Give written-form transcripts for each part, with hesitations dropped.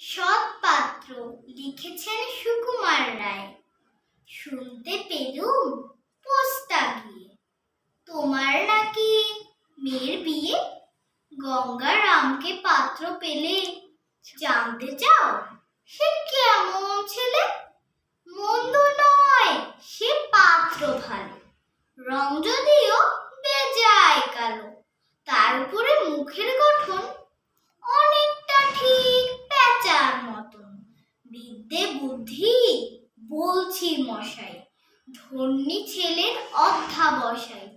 সৎপাত্র লিখেছেন সুকুমার রায়। শুনতে পেলুম পোস্তা গিয়ে, তোমার নাকি মেয়ের বিয়ে। গঙ্গারামকে পাত্র পেলে জানতে চাও সে কেমন ছেলে। মন্দ নয় সে পাত্র ভালো, রং যদিও বেজায় কালো। তার উপরে মুখের গঠন অনেকটা ঠিক পেঁচার মতন। বিদ্যে বুদ্ধি বলছি মশাই, ধন্যী ছেলের অধ্যাবসায়।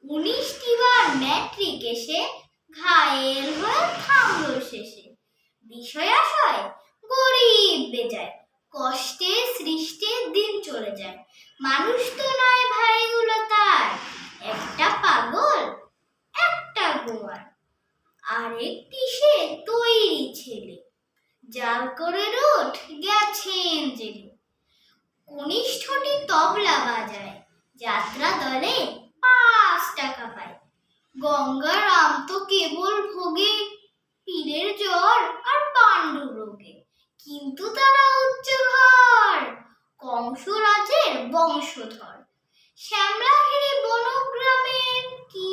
19টি বার ম্যাট্রিক এসে ঘায়েল হয়ে থামল শেষে। বিষয় আশয় গরিব বেজায়, কষ্টে সৃষ্টে দিন চলে যায়। মানুষ তো নয় ভাইগুলো তার, একটা পাগল একটা গোয়ার। আরেকটি সে তৈরি ছেলে, জাল করে রোট গেছেন জেলে। কনিষ্ঠটি তবলা বাজায়, যাত্রা দলে 5 টাকা পায়। গঙ্গারাম তো কেবল ভোগে পীরের জ্বর আর পাণ্ডু রোগে। কিন্তু তারা উচ্চ ঘর, কংসরাজের বংশধর। শ্যামলাগিরি বনগ্রামের কি